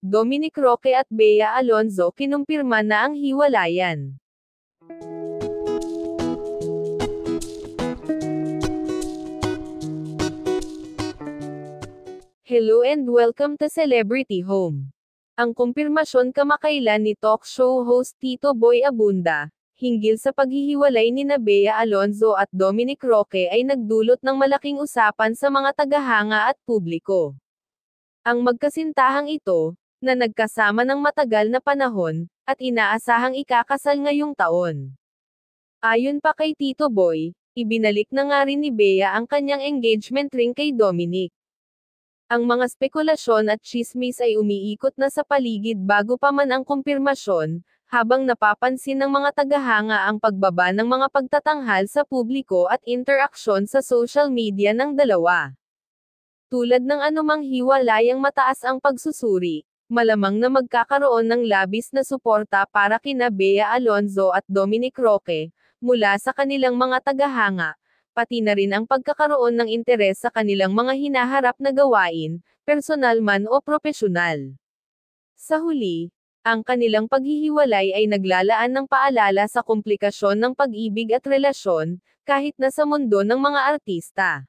Dominic Roque at Bea Alonzo kinumpirma na ang hiwalayan. Hello and welcome to Celebrity Home. Ang kumpirmasyon kamakailan ni talk show host Tito Boy Abunda, hinggil sa paghihiwalay ni Bea Alonzo at Dominic Roque ay nagdulot ng malaking usapan sa mga tagahanga at publiko. Ang magkasintahang ito, na nagkasama ng matagal na panahon, at inaasahang ikakasal ngayong taon. Ayon pa kay Tito Boy, ibinalik na nga rin ni Bea ang kanyang engagement ring kay Dominic. Ang mga spekulasyon at tsismis ay umiikot na sa paligid bago pa man ang kumpirmasyon, habang napapansin ng mga tagahanga ang pagbaba ng mga pagtatanghal sa publiko at interaksyon sa social media ng dalawa. Tulad ng anumang hiwalayang mataas ang pagsusuri, malamang na magkakaroon ng labis na suporta para kina Bea Alonzo at Dominic Roque, mula sa kanilang mga tagahanga, pati na rin ang pagkakaroon ng interes sa kanilang mga hinaharap na gawain, personal man o propesyonal. Sa huli, ang kanilang paghihiwalay ay naglalaan ng paalala sa komplikasyon ng pag-ibig at relasyon, kahit na sa mundo ng mga artista.